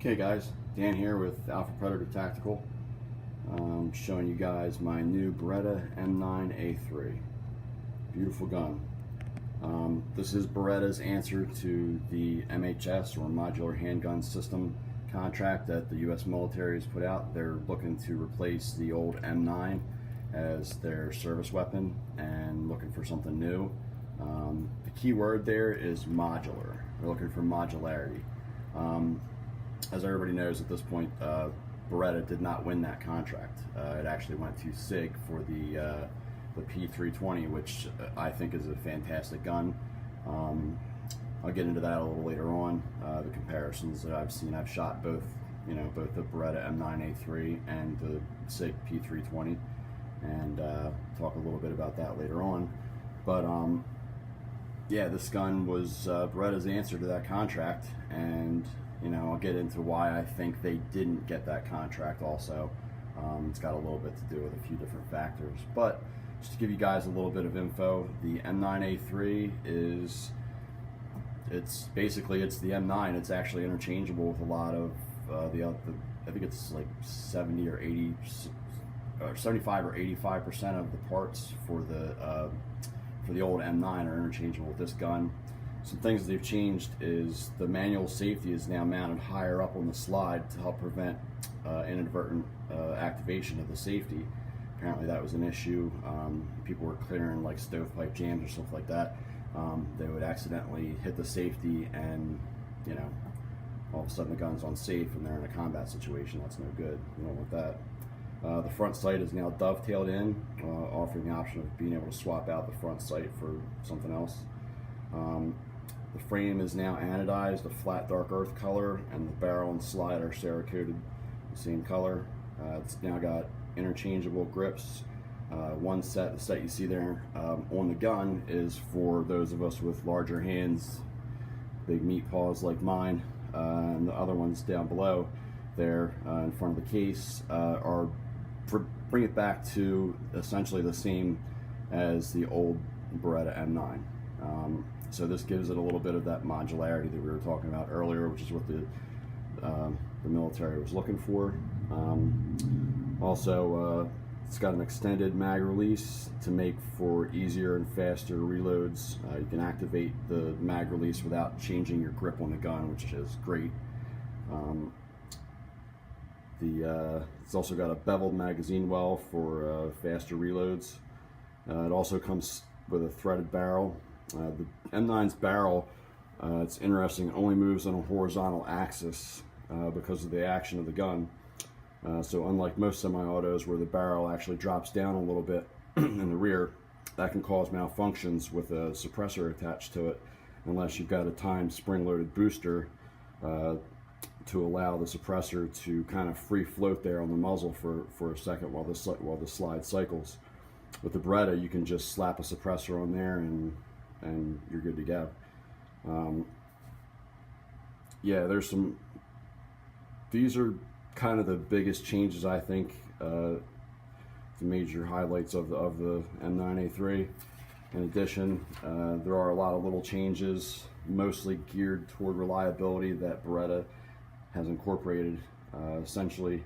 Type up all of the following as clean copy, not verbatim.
Okay guys, Dan here with Alpha Predator Tactical. Showing you guys my new Beretta M9A3. Beautiful gun. This is Beretta's answer to the MHS, or Modular Handgun System, contract that the U.S. military has put out. They're looking to replace the old M9 as their service weapon and looking for something new. The key word there is modular. They're looking for modularity. As everybody knows at this point, Beretta did not win that contract. It actually went to SIG for the P320, which I think is a fantastic gun. I'll get into that a little later on. The comparisons that I've seen, I've shot both, both the Beretta M9A3 and the SIG P320, and talk a little bit about that later on. But yeah, this gun was Beretta's answer to that contract, and I'll get into why I think they didn't get that contract also. It's got a little bit to do with a few different factors. But just to give you guys a little bit of info, the M9A3 is, it's the M9. It's actually interchangeable with a lot of I think it's like 70 or 80, or 75 or 85% of the parts for the old M9 are interchangeable with this gun. Some things they've changed is the manual safety is now mounted higher up on the slide to help prevent inadvertent activation of the safety. Apparently that was an issue. People were clearing like stovepipe jams or stuff like that. They would accidentally hit the safety, and all of a sudden the gun's unsafe and they're in a combat situation. That's no good. You don't want that. The front sight is now dovetailed in, offering the option of being able to swap out the front sight for something else. The frame is now anodized, a flat dark earth color, and the barrel and slide are Cerakoted the same color. It's now got interchangeable grips. One set, the set you see there on the gun, is for those of us with larger hands, big meat paws like mine, and the other ones down below there in front of the case are bring it back to essentially the same as the old Beretta M9. So this gives it a little bit of that modularity that we were talking about earlier, which is what the military was looking for. Also, it's got an extended mag release to make for easier and faster reloads. You can activate the mag release without changing your grip on the gun, which is great. It's also got a beveled magazine well for faster reloads. It also comes with a threaded barrel. The M9's barrel, it's interesting, only moves on a horizontal axis because of the action of the gun. So unlike most semi-autos where the barrel actually drops down a little bit in the rear, that can cause malfunctions with a suppressor attached to it, unless you've got a timed spring-loaded booster to allow the suppressor to kind of free float there on the muzzle for a second while the slide cycles. With the Beretta, you can just slap a suppressor on there and you're good to go. Yeah, these are kind of the biggest changes, I think, the major highlights of the M9A3. In addition, there are a lot of little changes, mostly geared toward reliability, that Beretta has incorporated. Essentially,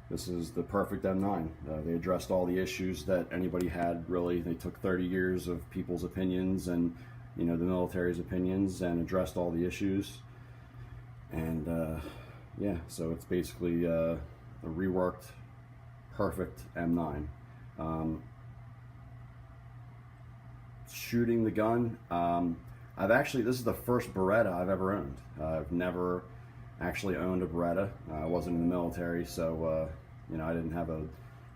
this is the perfect M9. They addressed all the issues that anybody had, really. They took 30 years of people's opinions and the military's opinions and addressed all the issues. And yeah, so it's basically a reworked, perfect M9. Shooting the gun, this is the first Beretta I've ever owned. I've never actually owned a Beretta. I wasn't in the military, so I didn't have a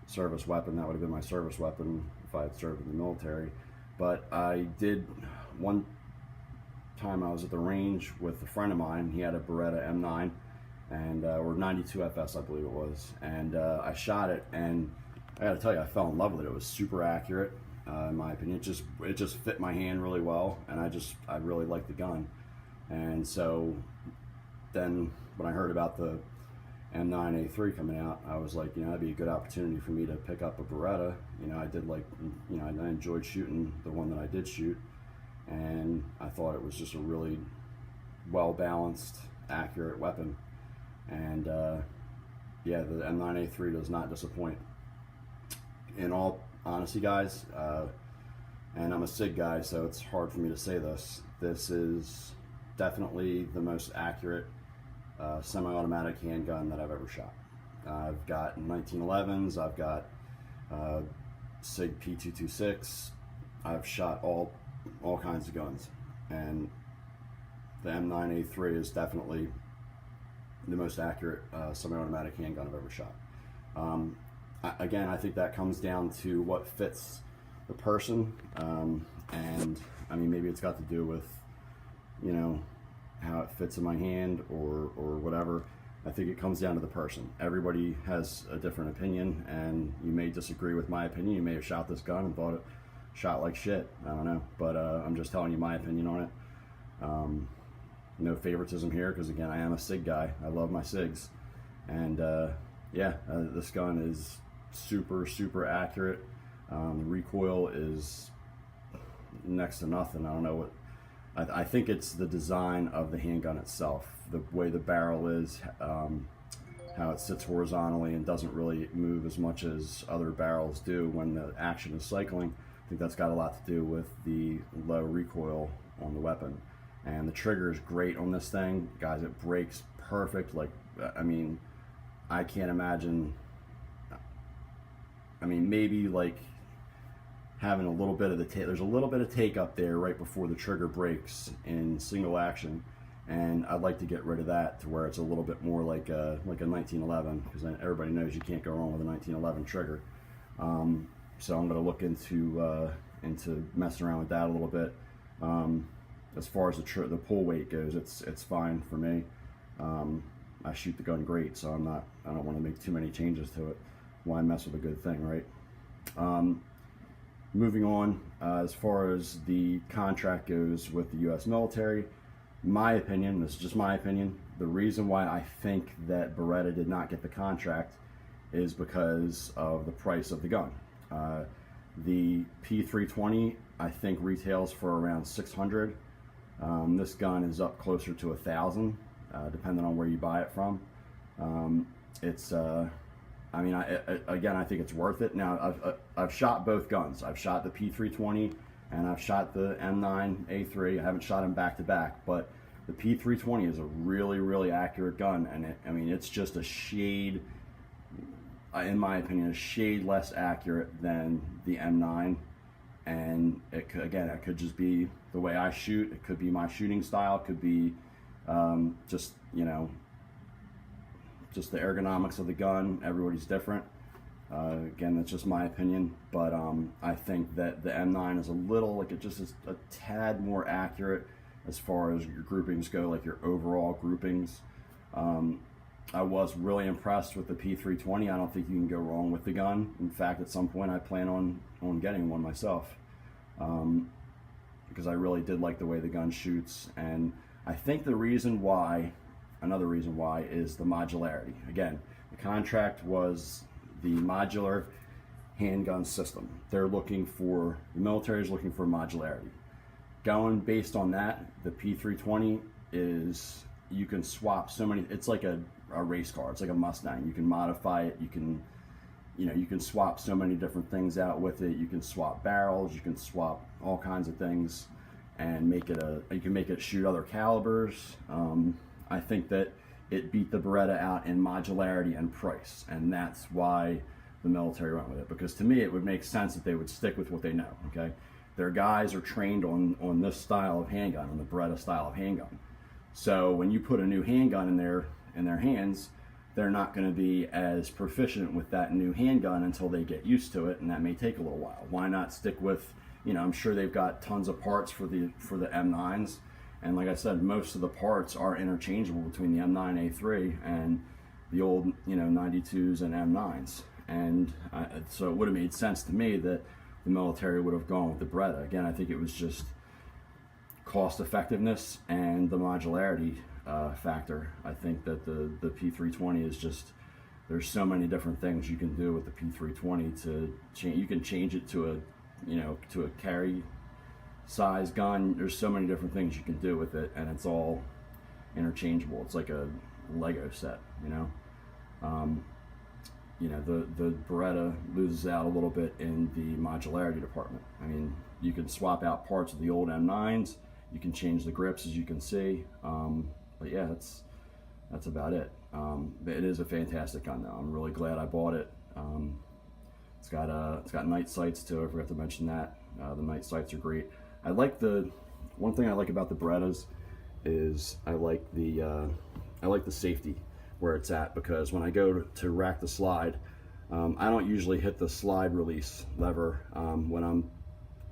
service weapon. That would have been my service weapon if I had served in the military. But I did, one time I was at the range with a friend of mine. He had a Beretta M9, and or 92 FS, I believe it was, and I shot it, and I gotta tell you, I fell in love with it. It was super accurate, in my opinion. It just fit my hand really well, and I really liked the gun. And so then when I heard about the M9A3 coming out, I was like, that'd be a good opportunity for me to pick up a Beretta. I enjoyed shooting the one that I did shoot, and I thought it was just a really well-balanced, accurate weapon. And yeah, the M9A3 does not disappoint. In all honesty, guys, and I'm a SIG guy, so it's hard for me to say this. This is definitely the most accurate semi-automatic handgun that I've ever shot. I've got 1911s, I've got SIG P226, I've shot all kinds of guns, and the M9A3 is definitely the most accurate semi-automatic handgun I've ever shot. Again, I think that comes down to what fits the person, and I mean, maybe it's got to do with, you know, how it fits in my hand or whatever. I think it comes down to the person. Everybody has a different opinion, and you may disagree with my opinion. You may have shot this gun and thought it shot like shit. I don't know, but I'm just telling you my opinion on it. No favoritism here, because again, I am a SIG guy. I love my SIGs, and yeah, this gun is super accurate. The recoil is next to nothing. I don't know what. I think it's the design of the handgun itself, the way the barrel is, how it sits horizontally and doesn't really move as much as other barrels do when the action is cycling. I think that's got a lot to do with the low recoil on the weapon. And the trigger is great on this thing, guys. It breaks perfect. Like, I mean, I can't imagine. I mean, maybe like having a little bit of there's a little bit of take up there right before the trigger breaks in single action, and I'd like to get rid of that to where it's a little bit more like a 1911, because everybody knows you can't go wrong with a 1911 trigger. So I'm going to look into messing around with that a little bit. As far as the pull weight goes, it's fine for me. I shoot the gun great, so I don't want to make too many changes to it. Why mess with a good thing, right? Moving on, as far as the contract goes with the U.S. military, my opinion, this is just my opinion, the reason why I think that Beretta did not get the contract is because of the price of the gun. The P320, I think, retails for around $600. This gun is up closer to $1,000, depending on where you buy it from. I mean, again, I think it's worth it. Now, I've shot both guns. I've shot the P320 and I've shot the M9A3. I haven't shot them back to back, but the P320 is a really accurate gun, and I mean, it's just a shade, in my opinion, a shade less accurate than the M9. And it could just be the way I shoot. It could be my shooting style. It could be just, you know, just the ergonomics of the gun. Everybody's different. Again, that's just my opinion, but I think that the M9 is a little, like, it just is a tad more accurate as far as your groupings go, like your overall groupings. I was really impressed with the P320. I don't think you can go wrong with the gun. In fact, at some point I plan on getting one myself, because I really did like the way the gun shoots. And I think another reason why is the modularity. Again, the contract was the modular handgun system. The military is looking for modularity. Going based on that, the P320 is, you can swap so many, it's like a race car. It's like a Mustang. You can modify it. You can swap so many different things out with it. You can swap barrels. You can swap all kinds of things, and you can make it shoot other calibers. I think that it beat the Beretta out in modularity and price, and that's why the military went with it. Because to me, it would make sense that they would stick with what they know. Okay, their guys are trained on this style of handgun, on the Beretta style of handgun. So when you put a new handgun in their hands, they're not going to be as proficient with that new handgun until they get used to it, and that may take a little while. Why not stick with, you know, I'm sure they've got tons of parts for the M9s, and like I said, most of the parts are interchangeable between the M9A3 and the old, you know, 92s and M9s. And so it would have made sense to me that the military would have gone with the Beretta. Again, I think it was just cost effectiveness and the modularity factor. I think that the P320 is just, there's so many different things you can do with the P320 to change. You can change it to a carry size gun. There's so many different things you can do with it, and it's all interchangeable. It's like Lego set, you know. You know, the Beretta loses out a little bit in the modularity department. I mean, you can swap out parts of the old M9s, you can change the grips, as you can see, but yeah, that's about it. It is a fantastic gun though. I'm really glad I bought it. It's got night sights too. I forgot to mention that. The night sights are great. One thing I like about the Berettas is I like the safety where it's at, because when I go to rack the slide, I don't usually hit the slide release lever when I'm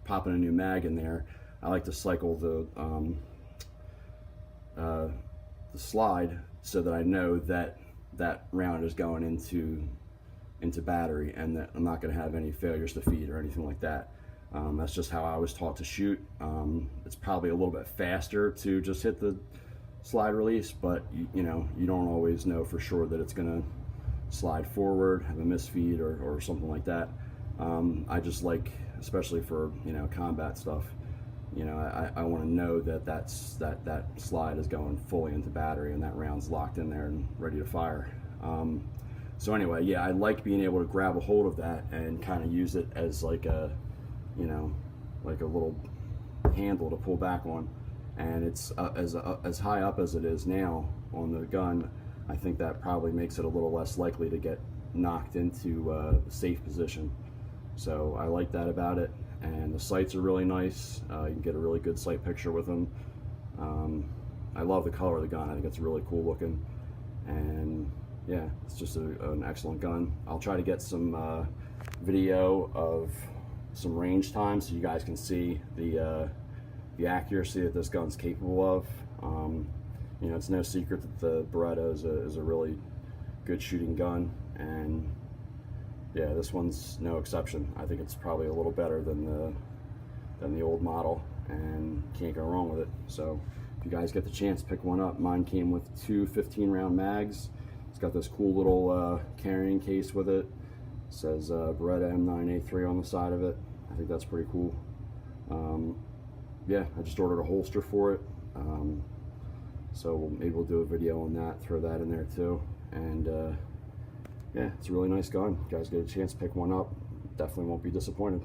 popping a new mag in there. I like to cycle the slide so that I know that that round is going into battery, and that I'm not going to have any failures to feed or anything like that. That's just how I was taught to shoot. It's probably a little bit faster to just hit the slide release, but you know, you don't always know for sure that it's going to slide forward, have a misfeed, or something like that. I just like, especially for, you know, combat stuff, you know, I want to know that that slide is going fully into battery and that round's locked in there and ready to fire. So anyway, yeah, I like being able to grab a hold of that and kind of use it as like a, you know, like a little handle to pull back on. And it's as high up as it is now on the gun, I think that probably makes it a little less likely to get knocked into a safe position. So I like that about it. And the sights are really nice. You can get a really good sight picture with them. I love the color of the gun. I think it's really cool looking. And yeah, it's just an excellent gun. I'll try to get some video of some range time so you guys can see the accuracy that this gun's capable of. You know, it's no secret that the Beretta is a really good shooting gun, and yeah, this one's no exception. I think it's probably a little better than the old model, and can't go wrong with it. So if you guys get the chance, pick one up. Mine came with two 15-round mags. It's got this cool little carrying case with it. It says Beretta M9A3 on the side of it. I think that's pretty cool. Yeah, I just ordered a holster for it. So maybe we'll do a video on that, throw that in there too. And yeah, it's a really nice gun. You guys get a chance, pick one up. Definitely won't be disappointed.